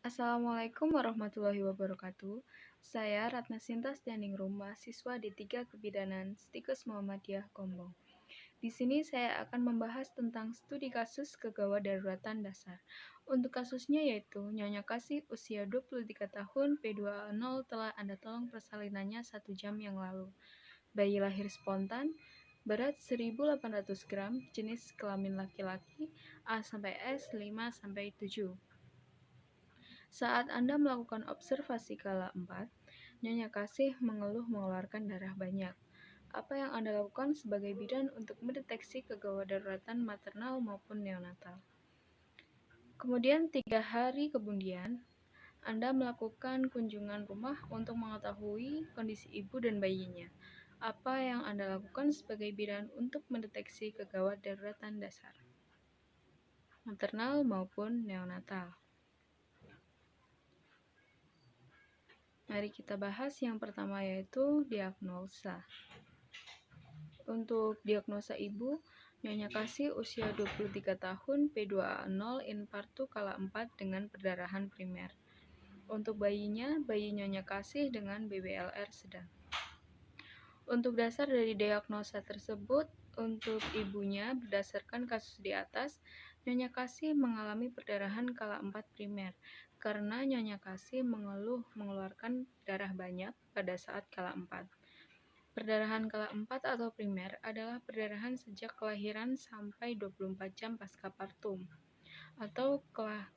Assalamualaikum warahmatullahi wabarakatuh. Saya Ratna Sinta Stianingrum, mahasiswa D3 Kebidanan Stikus Muhammadiyah Gombong. Di sini saya akan membahas tentang studi kasus kegawat daruratan dasar. Untuk kasusnya yaitu Nyonya Kasih usia 23 tahun, P2A0 telah Anda tolong persalinannya 1 jam yang lalu. Bayi lahir spontan, berat 1.800 gram, jenis kelamin laki-laki, A-S 5-7. Saat Anda melakukan observasi kala 4, Nyonya Kasih mengeluh mengeluarkan darah banyak. Apa yang Anda lakukan sebagai bidan untuk mendeteksi kegawat daruratan maternal maupun neonatal? Kemudian 3 hari kemudian, Anda melakukan kunjungan rumah untuk mengetahui kondisi ibu dan bayinya. Apa yang Anda lakukan sebagai bidan untuk mendeteksi kegawat daruratan dasar, maternal maupun neonatal? Mari kita bahas yang pertama yaitu diagnosa. Untuk diagnosa ibu, Nyonya Kasih usia 23 tahun, P2A0 infartu kala 4 dengan perdarahan primer. Untuk bayinya, bayi Nyonya Kasih dengan BBLR sedang. Untuk dasar dari diagnosa tersebut, untuk ibunya berdasarkan kasus di atas, Nyonya Kasih mengalami perdarahan kala 4 primer karena Nyonya Kasih mengeluh mengeluarkan darah banyak pada saat kala 4. Perdarahan kala 4 atau primer adalah perdarahan sejak kelahiran sampai 24 jam pasca partum atau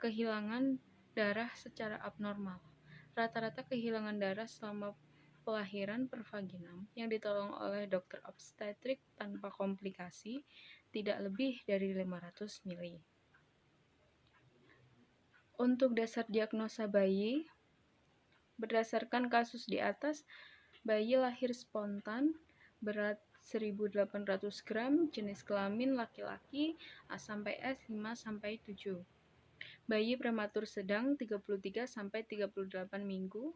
kehilangan darah secara abnormal. Rata-rata kehilangan darah selama pelahiran per vaginam yang ditolong oleh dokter obstetrik tanpa komplikasi tidak lebih dari 500 mili. Untuk dasar diagnosa bayi, berdasarkan kasus di atas, bayi lahir spontan, berat 1.800 gram, jenis kelamin laki-laki, A-S 5-7. Bayi prematur sedang 33-38 minggu,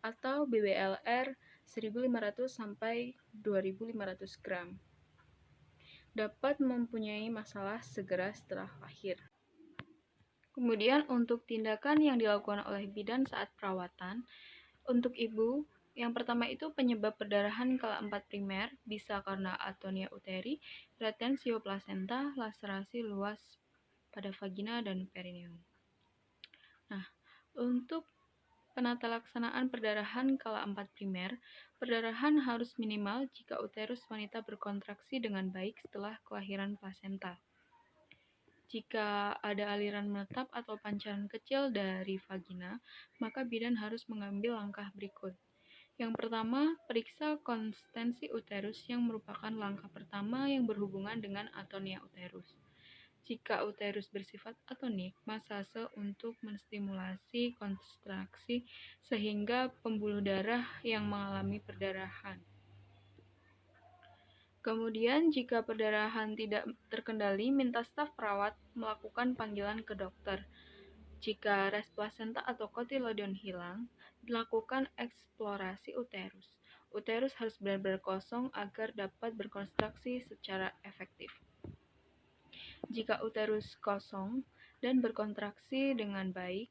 atau BBLR 1.500-2.500 gram. Dapat mempunyai masalah segera setelah lahir. Kemudian untuk tindakan yang dilakukan oleh bidan saat perawatan, untuk ibu, yang pertama itu penyebab perdarahan kala 4 primer bisa karena atonia uteri, retensio plasenta, laserasi luas pada vagina dan perineum. Nah, untuk penata laksanaan perdarahan kala 4 primer, perdarahan harus minimal jika uterus wanita berkontraksi dengan baik setelah kelahiran plasenta. Jika ada aliran menetap atau pancaran kecil dari vagina, maka bidan harus mengambil langkah berikut. Yang pertama, periksa konsistensi uterus yang merupakan langkah pertama yang berhubungan dengan atonia uterus. Jika uterus bersifat atonik, masase untuk menstimulasi kontraksi sehingga pembuluh darah yang mengalami perdarahan. Kemudian, jika perdarahan tidak terkendali, minta staf perawat melakukan panggilan ke dokter. Jika res plasenta atau kotilodon hilang, dilakukan eksplorasi uterus. Uterus harus benar-benar kosong agar dapat berkontraksi secara efektif. Jika uterus kosong dan berkontraksi dengan baik,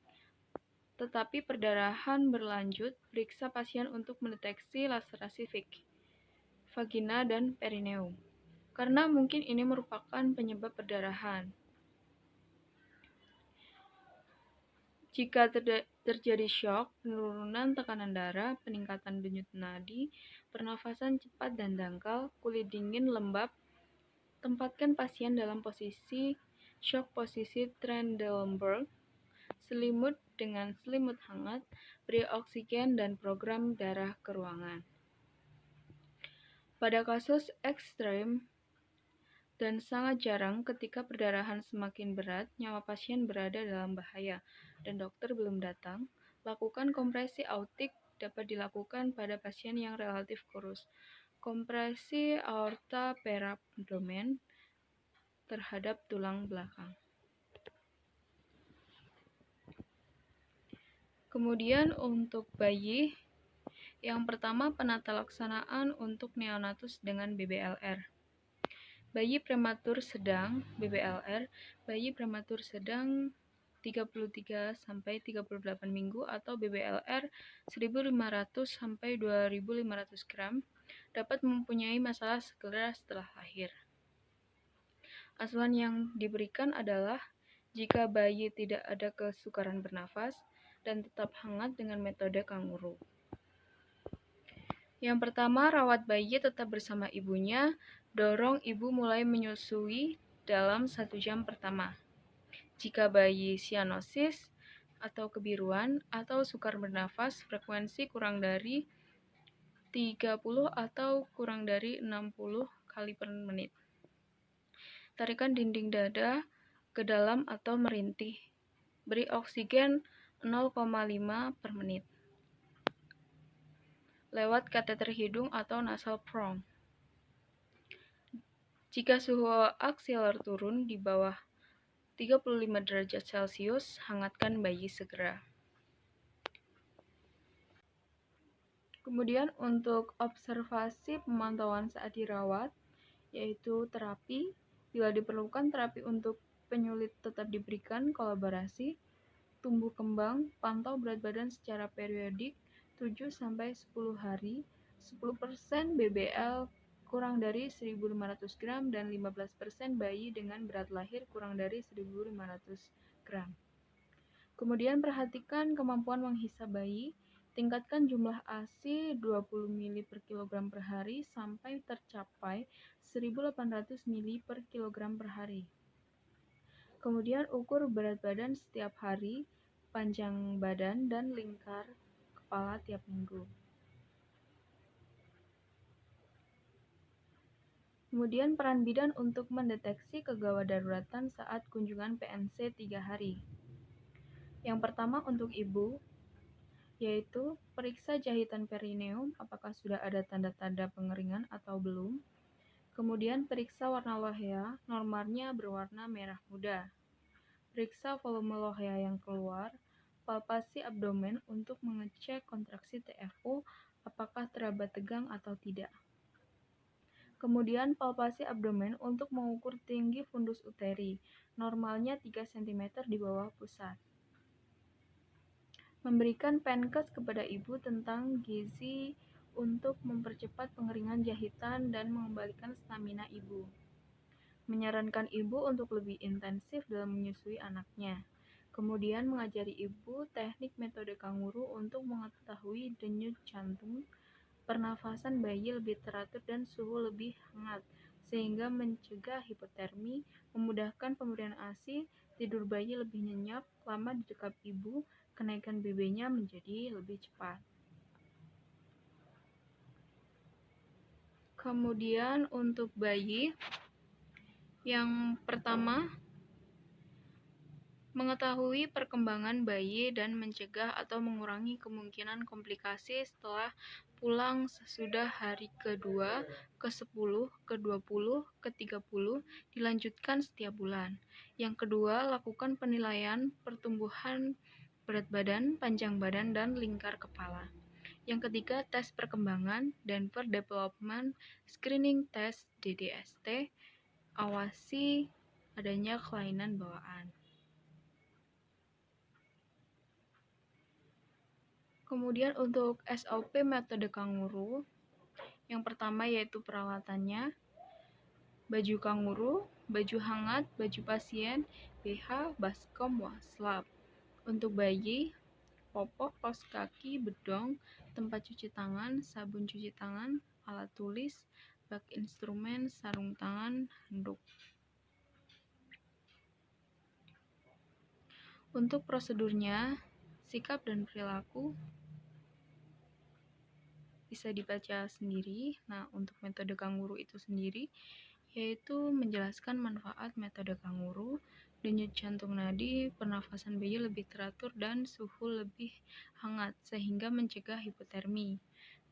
tetapi perdarahan berlanjut, periksa pasien untuk mendeteksi laserasi vagina dan perineum, karena mungkin ini merupakan penyebab perdarahan. Jika terjadi syok, penurunan tekanan darah, peningkatan denyut nadi, pernafasan cepat dan dangkal, kulit dingin lembab, tempatkan pasien dalam posisi shock posisi Trendelenburg, selimut dengan selimut hangat, beri oksigen dan program darah ke ruangan. Pada kasus ekstrem dan sangat jarang ketika perdarahan semakin berat, nyawa pasien berada dalam bahaya, dan dokter belum datang, lakukan kompresi aortik dapat dilakukan pada pasien yang relatif kurus. Kompresi aorta per abdomen terhadap tulang belakang. Kemudian untuk bayi, yang pertama penata laksanaan untuk neonatus dengan BBLR. Bayi prematur sedang BBLR, bayi prematur sedang 33 sampai 38 minggu atau BBLR 1.500 sampai 2.500 gram dapat mempunyai masalah segera setelah lahir. Asuhan yang diberikan adalah jika bayi tidak ada kesukaran bernafas dan tetap hangat dengan metode kanguru. Yang pertama, rawat bayi tetap bersama ibunya, dorong ibu mulai menyusui dalam 1 jam pertama. Jika bayi sianosis atau kebiruan atau sukar bernafas, frekuensi kurang dari 30 atau kurang dari 60 kali per menit. Tarikan dinding dada ke dalam atau merintih. Beri oksigen 0,5 per menit lewat kateter hidung atau nasal prong. Jika suhu aksial turun di bawah 35 derajat Celcius, hangatkan bayi segera. Kemudian untuk observasi pemantauan saat dirawat, yaitu terapi. Bila diperlukan, terapi untuk penyulit tetap diberikan, kolaborasi, tumbuh kembang, pantau berat badan secara periodik, 7-10 hari, 10% BBL kurang dari 1.500 gram, dan 15% bayi dengan berat lahir kurang dari 1.500 gram. Kemudian perhatikan kemampuan menghisap bayi, tingkatkan jumlah ASI 20 ml per kilogram per hari sampai tercapai 1.800 ml per kilogram per hari. Kemudian ukur berat badan setiap hari, panjang badan, dan lingkar kepala tiap minggu. Kemudian peran bidan untuk mendeteksi kegawat daruratan saat kunjungan PNC 3 hari. Yang pertama untuk ibu, yaitu periksa jahitan perineum apakah sudah ada tanda-tanda pengeringan atau belum. Kemudian periksa warna lohea, normalnya berwarna merah muda. Periksa volume lohea yang keluar, palpasi abdomen untuk mengecek kontraksi TFU apakah teraba tegang atau tidak. Kemudian palpasi abdomen untuk mengukur tinggi fundus uteri, normalnya 3 cm di bawah pusat. Memberikan penkes kepada ibu tentang gizi untuk mempercepat pengeringan jahitan dan mengembalikan stamina ibu. Menyarankan ibu untuk lebih intensif dalam menyusui anaknya. Kemudian mengajari ibu teknik metode kanguru untuk mengetahui denyut jantung, pernafasan bayi lebih teratur dan suhu lebih hangat, sehingga mencegah hipotermi, memudahkan pemberian ASI, tidur bayi lebih nyenyak, lama di dekat ibu, kenaikan BB-nya menjadi lebih cepat. Kemudian untuk bayi, yang pertama, mengetahui perkembangan bayi dan mencegah atau mengurangi kemungkinan komplikasi setelah pulang sesudah hari ke-2, ke-10, ke-20, ke-30, dilanjutkan setiap bulan. Yang kedua, lakukan penilaian pertumbuhan berat badan, panjang badan, dan lingkar kepala. Yang ketiga, tes perkembangan, Denver Development Screening Test DDST, awasi adanya kelainan bawaan. Kemudian untuk SOP metode kanguru, yang pertama yaitu perawatannya, baju kanguru, baju hangat, baju pasien, BH, baskom, waslap. Untuk bayi, popok, kaos kaki, bedong, tempat cuci tangan, sabun cuci tangan, alat tulis, bak instrumen, sarung tangan, handuk. Untuk prosedurnya, sikap dan perilaku bisa dibaca sendiri. Nah, untuk metode kanguru itu sendiri, yaitu menjelaskan manfaat metode kanguru, denyut jantung nadi, pernafasan bayi lebih teratur, dan suhu lebih hangat, sehingga mencegah hipotermi.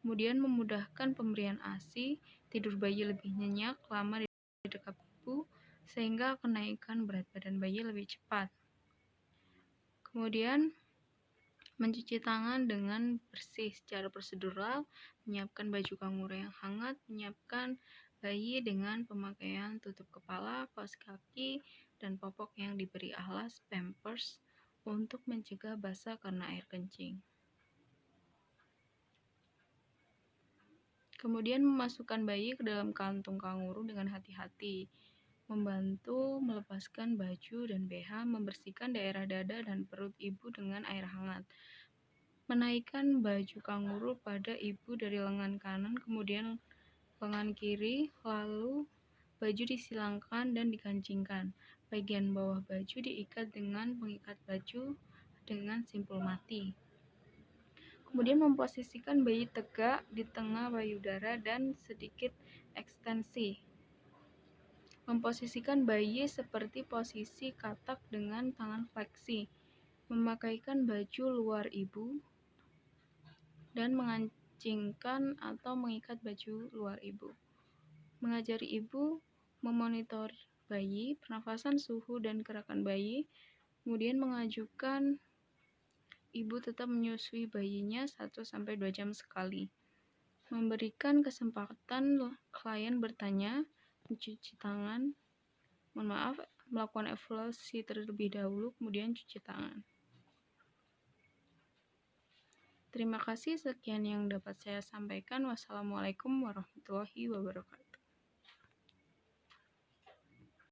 Kemudian memudahkan pemberian ASI, tidur bayi lebih nyenyak, lama di dekat ibu, sehingga kenaikan berat badan bayi lebih cepat. Kemudian mencuci tangan dengan bersih secara prosedural, menyiapkan baju kanguru yang hangat, menyiapkan bayi dengan pemakaian tutup kepala, kaos kaki, dan popok yang diberi alas, pampers, untuk mencegah basah karena air kencing. Kemudian memasukkan bayi ke dalam kantung kanguru dengan hati-hati, membantu melepaskan baju dan BH, membersihkan daerah dada dan perut ibu dengan air hangat. Menaikkan baju kanguru pada ibu dari lengan kanan, kemudian lengan kiri, lalu baju disilangkan dan dikancingkan. Bagian bawah baju diikat dengan pengikat baju dengan simpul mati. Kemudian memposisikan bayi tegak di tengah payudara dan sedikit ekstensi. Memposisikan bayi seperti posisi katak dengan tangan fleksi. Memakaikan baju luar ibu dan mengancingkan atau mengikat baju luar ibu. Mengajari ibu memonitor bayi, pernafasan, suhu, dan gerakan bayi. Kemudian mengajukan ibu tetap menyusui bayinya 1-2 jam sekali. Memberikan kesempatan klien bertanya, mencuci tangan, melakukan evaluasi terlebih dahulu, kemudian cuci tangan. Terima kasih, sekian yang dapat saya sampaikan. Wassalamualaikum warahmatullahi wabarakatuh.